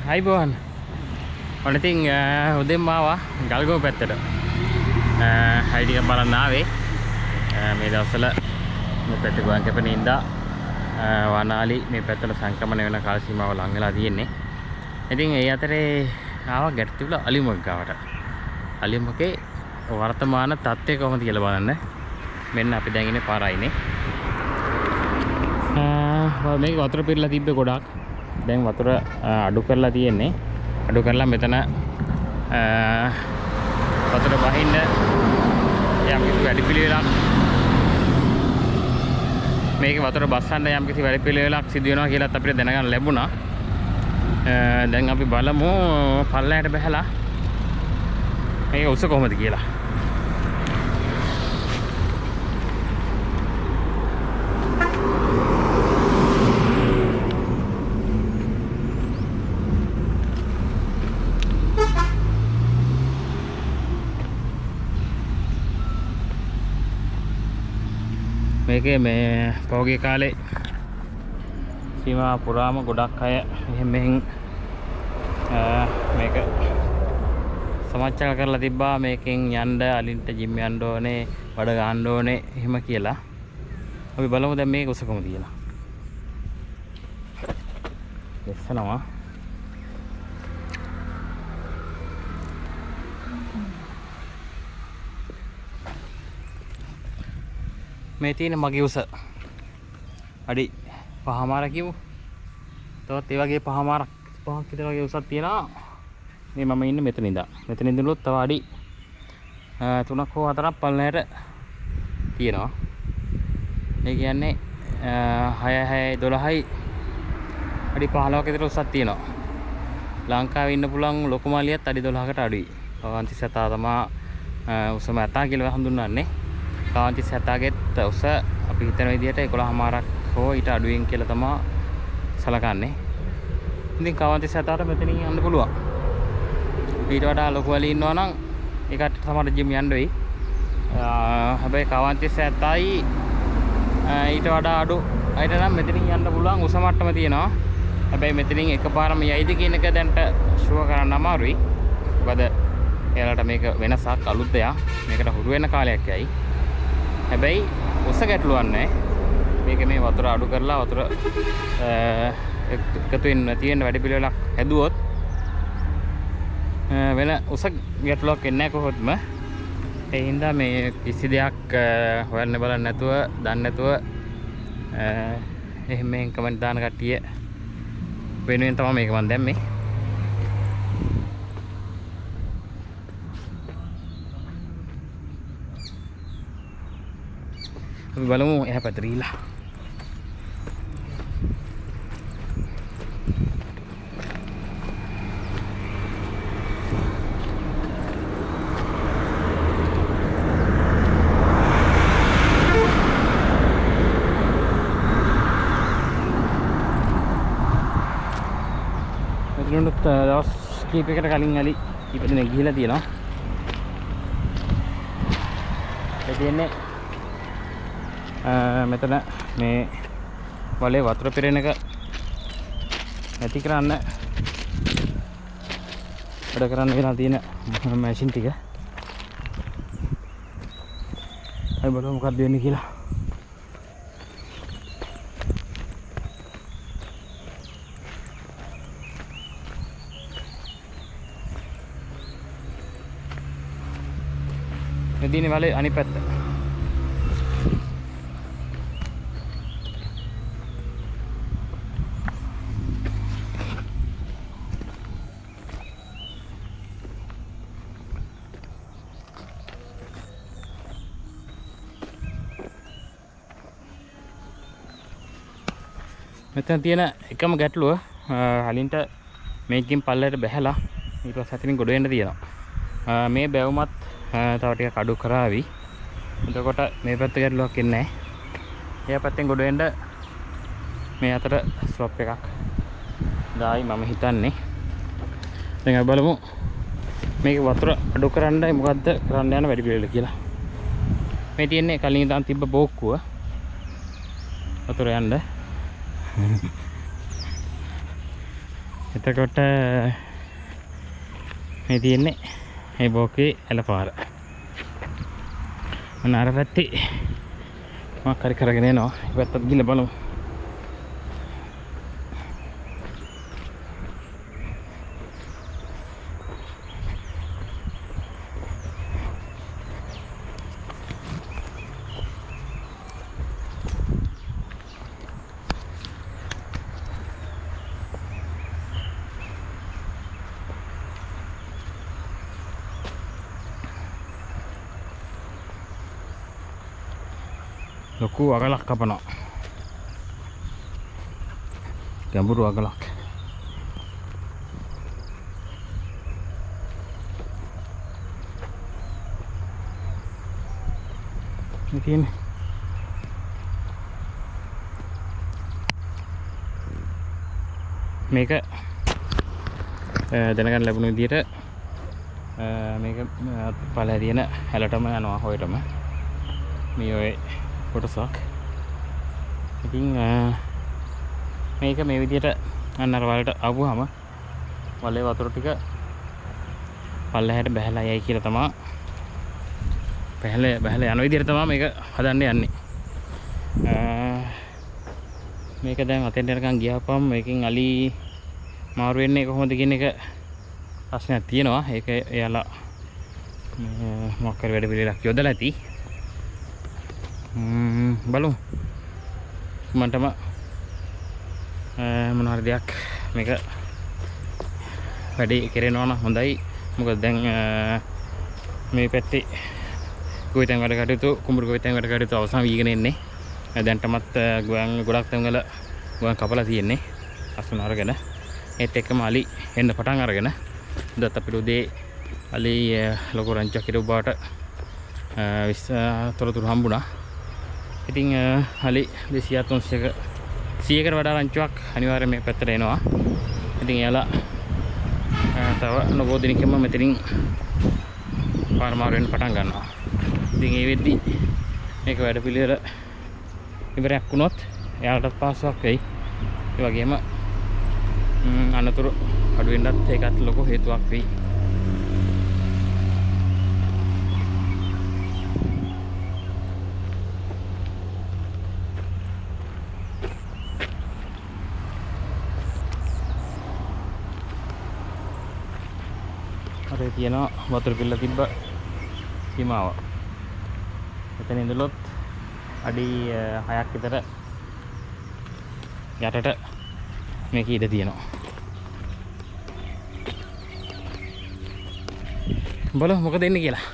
අයිබෝන් ඔන්න ඉතින් උදෙන්ම ආවා ගල්ගොම පැත්තට. හයි ටිකක් බලන්න ආවේ. මේ දවස්වල මේ පැත්තේ ගුවන් කැපෙන ඉඳා වනාලි මේ පැත්තට සංක්‍රමණය වෙන කාල සීමාව ලං වෙලා තියෙන්නේ. ඉතින් ඒ අතරේ ආවා ගැටතිවුල අලිමුග ගාවට. අලිමුගේ වර්තමාන තත්ත්වය කොහොමද කියලා බලන්න. මෙන්න අපි දැන් ඉන්නේ පාරයිනේ. මේක වතුර පිරලා තිබ්බේ ගොඩක්. දැන් වතුර අඩු කරලා තියෙන්නේ. අඩු කරලා මෙතන වතුර බහින්න යම් කිසි වැඩපිළිවෙලක් මේක වතුර බස්සන්න යම් කිසි වැඩපිළිවෙලක් සිදු වෙනවා කියලාත් අපිට දැනගන්න ලැබුණා. දැන් අපි බලමු පල්ලයට බහැලා මේක උස කොහොමද කියලා. මේකේ මේ පෞගේ කාලේ සීමා පුරාම ගොඩක් අය මෙහෙන් මේක සමාජචාර කරලා තිබ්බා. මේකෙන් යන්න අලින්ට ජිම් යන්න ඕනේ, බඩ ගන්න ඕනේ එහෙම කියලා. අපි බලමු දැන් මේක උස කොහොමද කියලා. දෙස්සනවා. මේ තියෙන මගේ උස අඩි 5මාර කියමු. තවත් ඒ වගේ 5මාරක් 5ක් විතර වගේ උසක් තියෙනවා. මේ මම ඉන්නේ මෙතන ඉඳන්. මෙතන ඉඳන්ලොත් තව අඩි 3ක් හෝ 4ක් පල්ලයට තියෙනවා. ඒ කියන්නේ 6 12යි අඩි 15ක විතර උසක් තියෙනවා. ලංකාවේ ඉන්න පුළුවන් ලොකුම අලියත් අඩි 12කට අඩුයි. කාවන්ති සතා තමා උසම ඇතා කියලා හඳුන්වන්නේ. කාවන්ති සතාගෙත් උස අපි හිතන විදිහට 11මාරක් හෝ ඊට අඩුවෙන් කියලා තමයි සලකන්නේ. ඉතින් කාවන්ති සතාට මෙතනින් යන්න පුළුවන්. ඊට වඩා ලොකු වලි ඉන්නවා නම් ඒකට තමයි ජිම් යන්න වෙයි. හැබැයි කාවන්ති සතයි ඊට වඩා අඩු අයිට නම් මෙතනින් යන්න පුළුවන් උස මට්ටම තියෙනවා. හැබැයි මෙතනින් එකපාරම යයිද කියන එක දැන්ට ෂුවර් කරන්න අමාරුයි. මොකද එයාලට මේක වෙනසක් අලුත් දෙයක්. මේකට හුරු වෙන කාලයක් යයි. හැබැයි උස ගැටලුවක් නැහැ. මේක මේ වතුර අඩු කරලා වතුර එකතු වෙන්න තියෙන වැඩ පිළිවෙලක් හැදුවොත් වෙන උස ගැටලුවක් එන්නේ නැහැ කොහොත්ම. ඒ හින්දා මේ කිසි දෙයක් හොයන්න බලන්න නැතුව දන්නේ නැතුව එහෙම කමෙන්ට් දාන කට්ටිය වෙනුවෙන් තමයි මේක මම දැම්මේ. අපි බලමු එහා පැත්තට ගිහිල්ලා. මෙතනට දවස් කීපයකට කලින් ඇලි කීප දෙනෙක් ගිහිලා තියෙනවා. ඒ කියන්නේ මෙතන මේ වලේ වතුර පිරෙන එක නැති කරන්න වැඩ කරන්න වෙලා තියෙන මැෂින් ටික. අපි බලමු මොකක්ද වෙන්නේ කියලා. මේ දිනේ වලේ අනිත් පැත්ත. මෙතන තියෙන එකම ගැටලුව හලින්ට මේකකින් පල්ලයට බැහැලා ඊට පස්සේ අතනින් ගොඩ වෙන්න තියෙනවා. මේ බැවුමත් තව ටිකක් අඩු කරાવી. එතකොට මේ පැත්ත ගැටලුවක් එන්නේ නැහැ. එයා පැත්තෙන් ගොඩ වෙන්න මේ අතර ස්ලොප් එකක් දායි මම හිතන්නේ. දැන් අපි බලමු මේක වතුර අඩු කරන්නයි මොකද්ද කරන්න යන වැඩි පිළිවෙල කියලා. මේ තියෙන්නේ කලින් ඉඳන් තිබ්බ බෝක්කුව වතුර යන්න එතකොට මේ තියෙන්නේ මේ බෝකේ ඇලපාර. මම අර පැත්තේ මම කරගෙන යනවා. මේ පැත්තට ගිහලා බලමු. ලොකු අගලක් කපනවා. ගැඹුරු අගලක්. ඉතින් මේක දැනගන්න ලැබුණ විදිහට මේක පළල තියෙන හැලටම යනවා හොයටම. මේ ඔය කොටසක්. ඉතින් මේක මේ විදිහට අන්න අර වලට ආවම වලේ වතුර ටික පල්ලෙහාට බහැලා යයි කියලා තමයි බහැලා යන විදිහට තමයි මේක හදන්න යන්නේ. මේක දැන් අතෙන් යනකම් ගියාපම් මේකෙන් අලි මාරු වෙන්නේ කොහොමද කියන එක ප්‍රශ්නයක් තියෙනවා. ඒක එයාලා මොකක් කර වැඩ පිළිලක් යොදලා ඇති. බලමු මන්ටම මොන හරි දෙයක් මේක වැඩි කරනවා නම් හොඳයි. මොකද දැන් මේ පැත්තේ ගොවිතැන් වැඩ කටයුතු කුඹුරු ගොවිතැන් වැඩ කටයුතු අවසන් වීගෙන ඉන්නේ. දැන්ටමත් ගොඩක් තැන්වල ගොයන් කපලා තියෙන්නේ අසුන අරගෙන. ඒත් එක්කම අලි එන්න පටන් අරගෙන දත් අපිට උදේ අලි ලොකු රංචක් හිටු බාට තොරතුරු හම්බුණා. ඉතින් අලි 200 300කට වඩා රංචුවක් අනිවාර්යයෙන් මේ පැත්තට එනවා. ඉතින් එයාලා තව නොබෝ දිනකින්ම මෙතනින් පාර මාරු වෙන්න පටන් ගන්නවා. ඉතින් ඒ වෙද්දි මේක වැඩ පිළිවෙල ඉවරයක් වුණොත් එයාලටත් පාසුවක් වෙයි. ඒ වගේම අනතුරු අඩු වෙන්නත් ඒකත් ලොකු හේතුවක් වෙයි. අර තියෙනවා වතුර පිල්ල තිබ්බ සීමාව. එතන ඉඳලොත් අඩි 6ක් විතර යටට මේක ඉඳ තියෙනවා. බලමු මොකද එන්නේ කියලා.